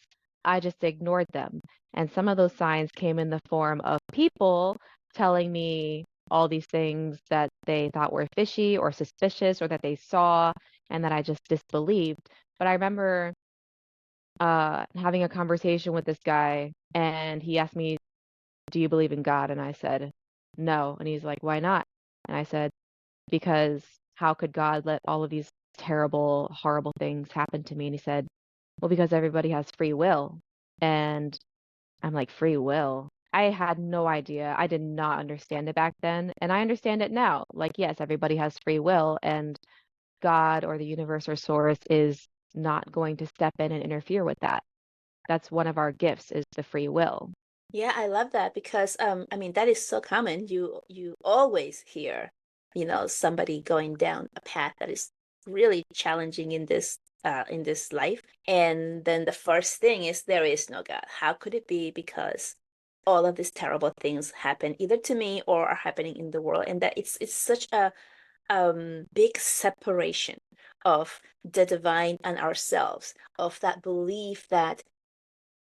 I just ignored them. And some of those signs came in the form of people telling me all these things that they thought were fishy or suspicious or that they saw and that I just disbelieved. But I remember having a conversation with this guy and he asked me, "Do you believe in God?" And I said, "No." And he's like, "Why not?" And I said, "Because how could God let all of these terrible, horrible things happen to me?" And he said, "Well, because everybody has free will." And I'm like, "Free will?" I had no idea. I did not understand it back then. And I understand it now. Like, yes, everybody has free will, and God or the universe or source is not going to step in and interfere with that. That's one of our gifts is the free will. Yeah, I love that because I mean that is so common. You always hear, somebody going down a path that is really challenging in this life. And then the first thing is there is no God. How could it be? Because all of these terrible things happen either to me or are happening in the world. And that it's such a big separation of the divine and ourselves, of that belief that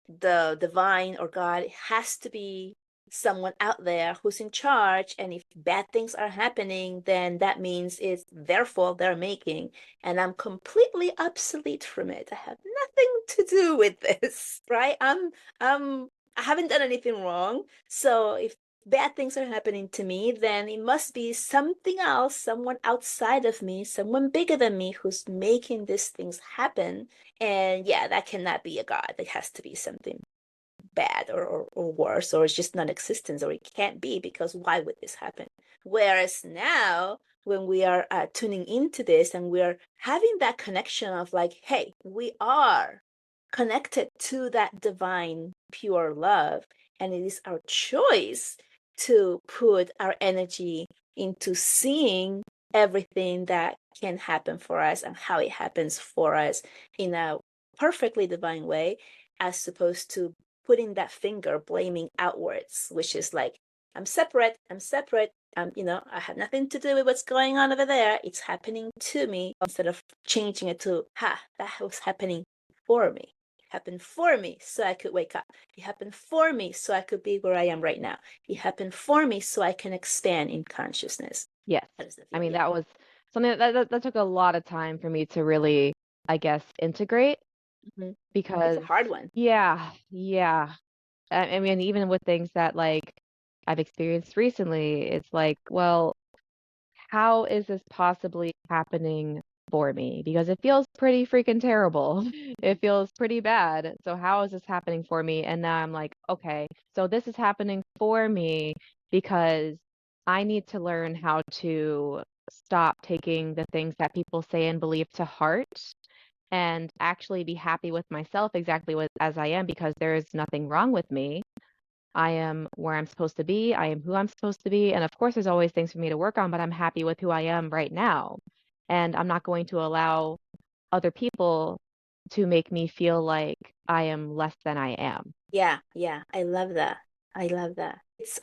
the divine or God has to be someone out there who's in charge. And if bad things are happening, then that means it's their fault they're making. And I'm completely obsolete from it. I have nothing to do with this, right? I haven't done anything wrong. So if bad things are happening to me, then it must be something else, someone outside of me, someone bigger than me who's making these things happen. And yeah, that cannot be a God. It has to be something bad or worse, or it's just non-existence, or it can't be because why would this happen? Whereas now, when we are tuning into this and we're having that connection of like, hey, we are connected to that divine pure love, and it is our choice to put our energy into seeing everything that can happen for us and how it happens for us in a perfectly divine way, as opposed to putting that finger blaming outwards, which is like, I'm separate, I have nothing to do with what's going on over there. It's happening to me, instead of changing it to, that was happening for me. It happened for me so I could wake up. It happened for me so I could be where I am right now. It happened for me so I can expand in consciousness. Yes. How does that I feel? mean, Yeah. that was something that took a lot of time for me to really, I guess, integrate Mm-hmm. It's a because, hard one. yeah, yeah. I mean, even with things that like I've experienced recently, it's like, well, how is this possibly happening for me? Because it feels pretty freaking terrible. It feels pretty bad. So how is this happening for me? And now I'm like, okay, so this is happening for me because I need to learn how to stop taking the things that people say and believe to heart and actually be happy with myself exactly as I am because there is nothing wrong with me. I am where I'm supposed to be. I am who I'm supposed to be. And of course, there's always things for me to work on, but I'm happy with who I am right now. And I'm not going to allow other people to make me feel like I am less than I am. Yeah, yeah. I love that. I love that. It's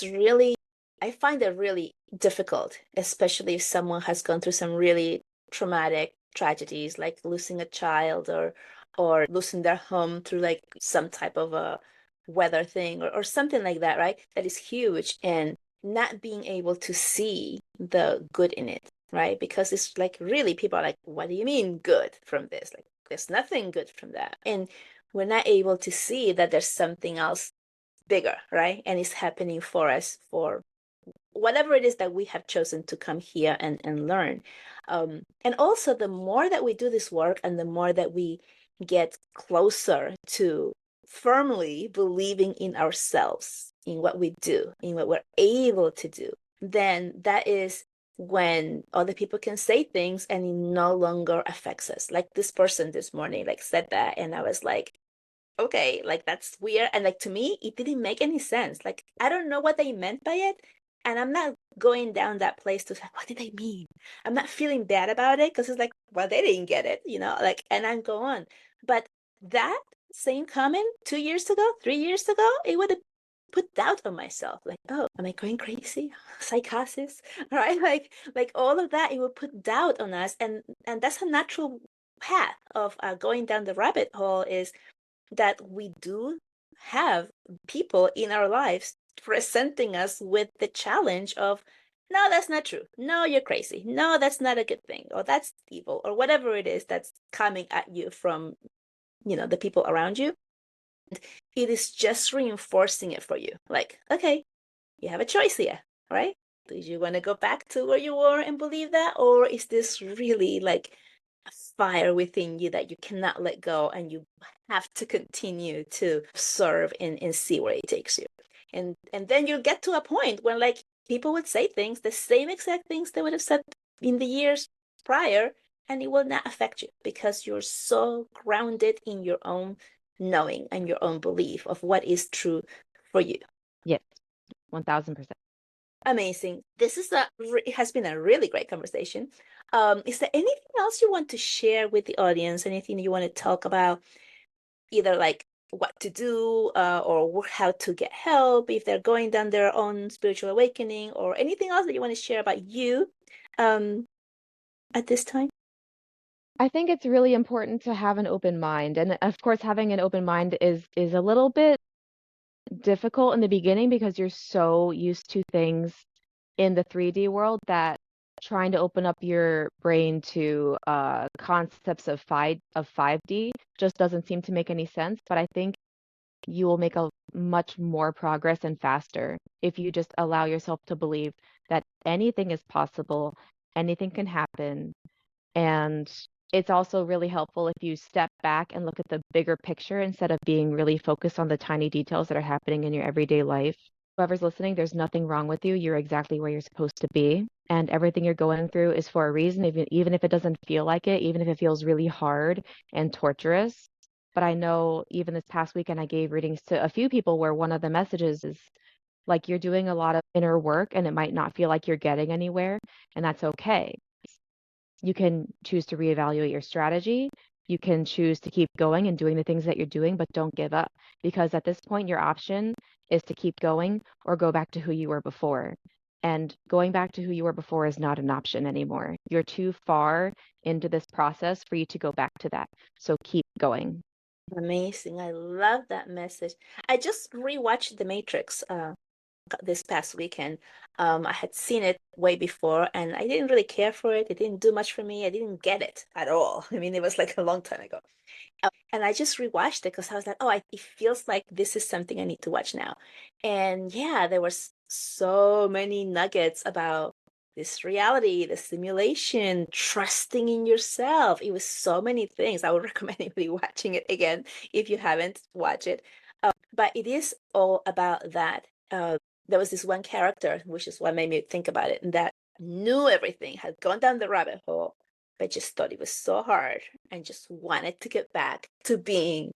really, I find it really difficult, especially if someone has gone through some really traumatic tragedies, like losing a child or losing their home through like some type of a weather thing or something like that, right? That is huge, and not being able to see the good in it, right? Because it's like really people are like, what do you mean good from this? Like there's nothing good from that. And we're not able to see that there's something else bigger, right? And it's happening for us for whatever it is that we have chosen to come here and learn. And also, the more that we do this work and the more that we get closer to firmly believing in ourselves, in what we do, in what we're able to do, then that is when other people can say things and it no longer affects us. Like this person this morning, like said that, and I was like, okay, like that's weird. And like to me, it didn't make any sense. Like I don't know what they meant by it. And I'm not going down that place to say, what did they mean? I'm not feeling bad about it because it's like, well, they didn't get it, like, and I go on. But that same comment 2 years ago, 3 years ago, it would have put doubt on myself, like, oh, am I going crazy? Psychosis, right? Like all of that, it will put doubt on us, and that's a natural path of going down the rabbit hole, is that we do have people in our lives presenting us with the challenge of, no, that's not true. No, you're crazy. No, that's not a good thing. Or that's evil, or whatever it is that's coming at you from, the people around you. It is just reinforcing it for you. Like, okay, you have a choice here, right? Do you want to go back to where you were and believe that? Or is this really like a fire within you that you cannot let go, and you have to continue to serve and see where it takes you? And then you'll get to a point where, like, people would say things, the same exact things they would have said in the years prior, and it will not affect you because you're so grounded in your own knowing and your own belief of what is true for you. Yes, 1000%. Amazing. It has been a really great conversation. Is there anything else you want to share with the audience? Anything you want to talk about, either like what to do, or how to get help if they're going down their own spiritual awakening, or anything else that you want to share about you at this time? I think it's really important to have an open mind. And of course, having an open mind is a little bit difficult in the beginning because you're so used to things in the 3D world that trying to open up your brain to concepts of 5D just doesn't seem to make any sense. But I think you will make a much more progress and faster if you just allow yourself to believe that anything is possible, anything can happen. And it's also really helpful if you step back and look at the bigger picture instead of being really focused on the tiny details that are happening in your everyday life. Whoever's listening, there's nothing wrong with you. You're exactly where you're supposed to be. And everything you're going through is for a reason, even if it doesn't feel like it, even if it feels really hard and torturous. But I know even this past weekend, I gave readings to a few people where one of the messages is like, you're doing a lot of inner work and it might not feel like you're getting anywhere, and that's okay. You can choose to reevaluate your strategy. You can choose to keep going and doing the things that you're doing, but don't give up, because at this point, your option is to keep going or go back to who you were before. And going back to who you were before is not an option anymore. You're too far into this process for you to go back to that. So keep going. Amazing. I love that message. I just rewatched The Matrix this past weekend. I had seen it way before, and I didn't really care for it. It didn't do much for me. I didn't get it at all. I mean, it was like a long time ago. And I just rewatched it because I was like, oh, it feels like this is something I need to watch now. And yeah, there was so many nuggets about this reality, the simulation, trusting in yourself. It was so many things. I would recommend you watching it again if you haven't watched it. But it is all about that. There was this one character, which is what made me think about it, and that knew everything, had gone down the rabbit hole, but just thought it was so hard and just wanted to get back to being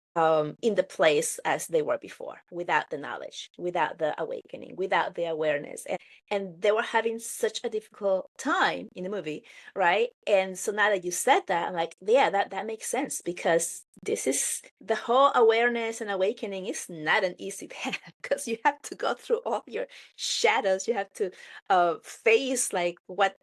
in the place as they were before, without the knowledge, without the awakening, without the awareness. And they were having such a difficult time in the movie, right? And so now that you said that, I'm like, yeah, that makes sense, because this is the whole awareness and awakening is not an easy path, because you have to go through all your shadows. You have to face like what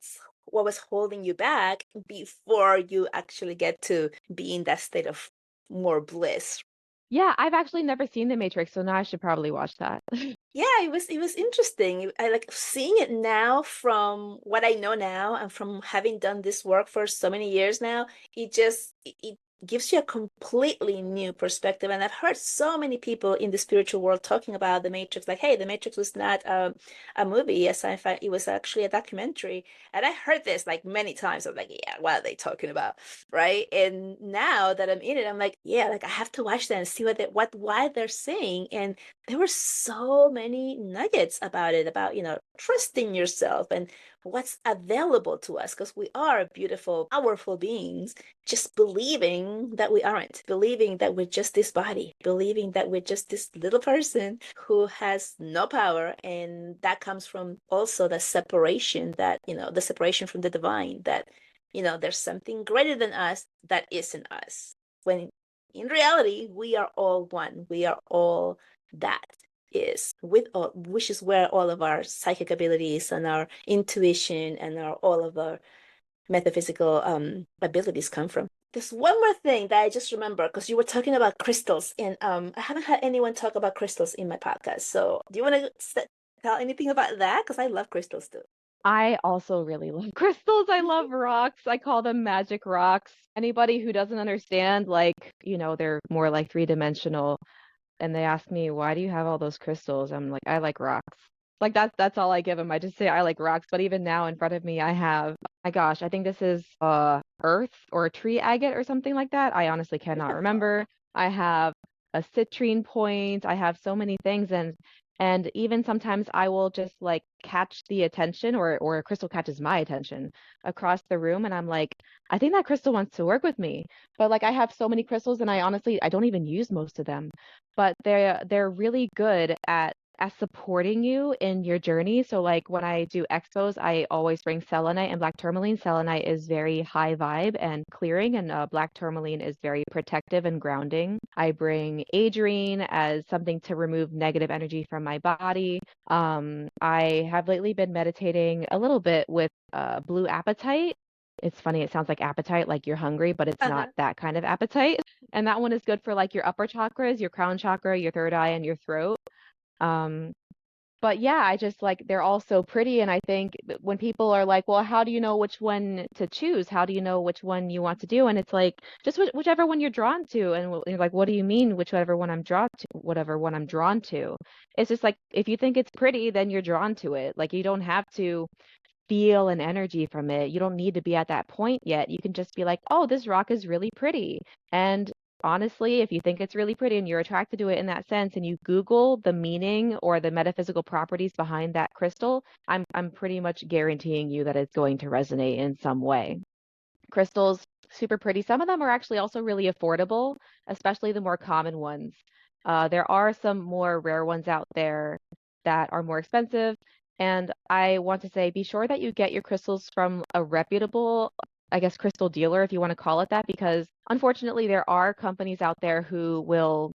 was holding you back before you actually get to be in that state of more bliss. Yeah, I've actually never seen The Matrix, so now I should probably watch that. Yeah, it was interesting. I like seeing it now from what I know now, and from having done this work for so many years now. It gives you a completely new perspective. And I've heard so many people in the spiritual world talking about The Matrix, like, hey, The Matrix was not a movie, a sci-fi, it was actually a documentary. And I heard this like many times. I'm like, yeah, what are they talking about? Right. And now that I'm in it, I'm like, yeah, like I have to watch that and see why they're saying. And there were so many nuggets about it, about, trusting yourself and what's available to us, because we are beautiful, powerful beings, just believing that we aren't, believing that we're just this body, believing that we're just this little person who has no power. And that comes from also the separation, that, the separation from the divine, that, there's something greater than us that isn't us. When in reality, we are all one. We are all that. is, which is where all of our psychic abilities and our intuition and all of our metaphysical abilities come from. There's one more thing that I just remember because you were talking about crystals, and I haven't had anyone talk about crystals in my podcast. So do you want to tell anything about that? Because I love crystals too. I also really love crystals. I love rocks. I call them magic rocks. Anybody who doesn't understand, like, they're more like three-dimensional, and they ask me, why do you have all those crystals? I'm like, I like rocks. Like that's all I give them. I just say I like rocks. But even now in front of me, I have, my gosh, I think this is earth or a tree agate or something like that. I honestly cannot remember. I have a citrine point. I have so many things, and even sometimes I will just like catch the attention, or a crystal catches my attention across the room, and I'm like, I think that crystal wants to work with me. But like I have so many crystals, and I don't even use most of them, but they're really good at supporting you in your journey. So like when I do expos, I always bring selenite and black tourmaline. Selenite is very high vibe and clearing, and black tourmaline is very protective and grounding. I bring adriene as something to remove negative energy from my body. I have lately been meditating a little bit with blue apatite. It's funny, it sounds like appetite, like you're hungry, but it's not Uh-huh. that kind of appetite. And that one is good for like your upper chakras, your crown chakra, your third eye, and your throat. Um, but yeah, I just like they're all so pretty. And I think when people are like, well, how do you know which one to choose? How do you know which one you want to do? And it's like just whichever one you're drawn to. And you're like, what do you mean, whichever one I'm drawn to, whatever one I'm drawn to? It's just like if you think it's pretty, then you're drawn to it. Like you don't have to feel an energy from it. You don't need to be at that point yet. You can just be like, oh, this rock is really pretty. And honestly, if you think it's really pretty and you're attracted to it in that sense, and you Google the meaning or the metaphysical properties behind that crystal, I'm pretty much guaranteeing you that it's going to resonate in some way. Crystals, super pretty. Some of them are actually also really affordable, especially the more common ones. There are some more rare ones out there that are more expensive. And I want to say, be sure that you get your crystals from a reputable, I guess, crystal dealer, if you want to call it that, because unfortunately, there are companies out there who will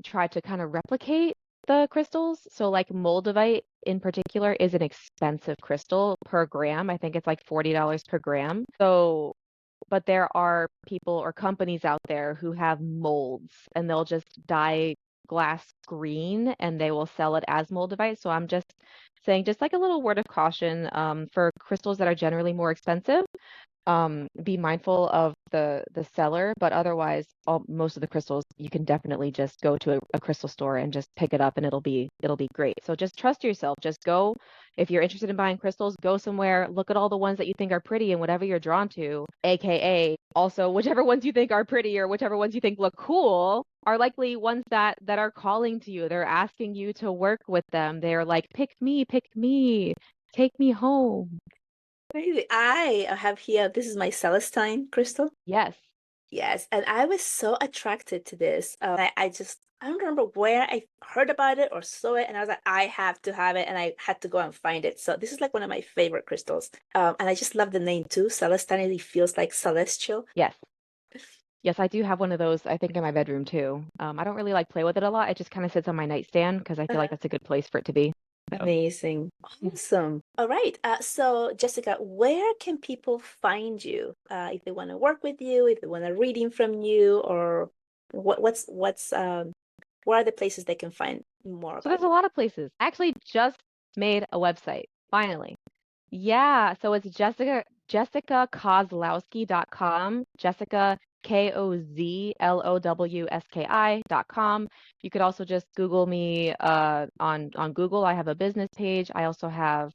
try to kind of replicate the crystals. So, like moldavite in particular is an expensive crystal per gram. I think it's like $40 per gram. So, but there are people or companies out there who have molds, and they'll just dye glass green and they will sell it as moldavite. So I'm just saying, just like a little word of caution, for crystals that are generally more expensive, be mindful of the seller, but otherwise, most of the crystals you can definitely just go to a crystal store and just pick it up, and it'll be great. So just trust yourself. Just go. If you're interested in buying crystals, go somewhere, look at all the ones that you think are pretty and whatever you're drawn to, aka also whichever ones you think are pretty or whichever ones you think look cool are likely ones that are calling to you. They're asking you to work with them. They're like, pick me, take me home. Crazy. I have here, this is my Celestine crystal. Yes. Yes, and I was so attracted to this. I don't remember where I heard about it or saw it, and I was like, I have to have it, and I had to go and find it. So this is like one of my favorite crystals. And I just love the name too. Celestine, it feels like celestial. Yes. Yes, I do have one of those, I think, in my bedroom too. I don't really like play with it a lot. It just kind of sits on my nightstand because I feel like that's a good place for it to be. So, Amazing. yeah. Awesome. All right. So Jessica, where can people find you? If they want to work with you, if they want a reading from you, or what's where are the places they can find more So about there's a you? lot of places. I actually just made a website, finally. Yeah, so it's jessicakozlowski.com. Jessica Kozlowski.com. You could also just Google me on Google. I have a business page. I also have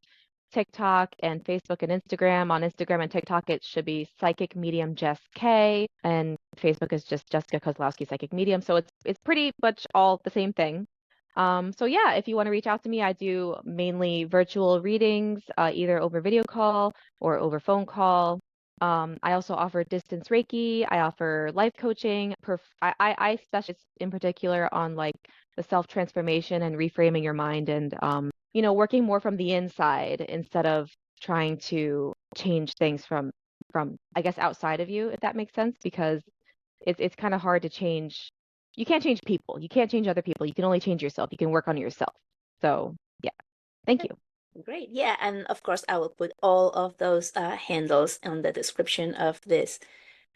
TikTok and Facebook and Instagram. On Instagram and TikTok, it should be Psychic Medium Jess K, and Facebook is just Jessica Kozlowski Psychic Medium. So it's pretty much all the same thing. So yeah, if you want to reach out to me, I do mainly virtual readings, either over video call or over phone call. I also offer distance Reiki. I offer life coaching. I specialize in particular on like the self transformation and reframing your mind, and working more from the inside instead of trying to change things from I guess outside of you, if that makes sense, because it's kind of hard to change you can't change people. You can't change other people. You can only change yourself. You can work on yourself. So yeah, thank you. Great. Yeah. And of course, I will put all of those handles on the description of this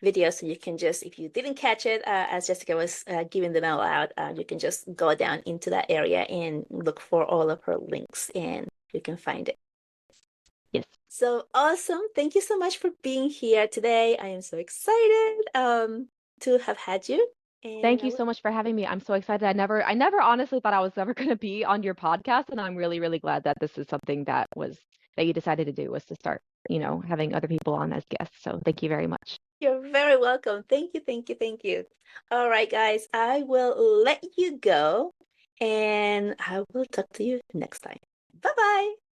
video. So you can just, if you didn't catch it, as Jessica was giving them all out, you can just go down into that area and look for all of her links and you can find it. Yes. So awesome. Thank you so much for being here today. I am so excited to have had you. And Thank you so much for having me. I'm so excited. I never honestly thought I was ever going to be on your podcast, and I'm really, really glad that this is something that you decided to do, was to start, having other people on as guests. So thank you very much. You're very welcome. Thank you, thank you, thank you. All right, guys, I will let you go, and I will talk to you next time. Bye-bye.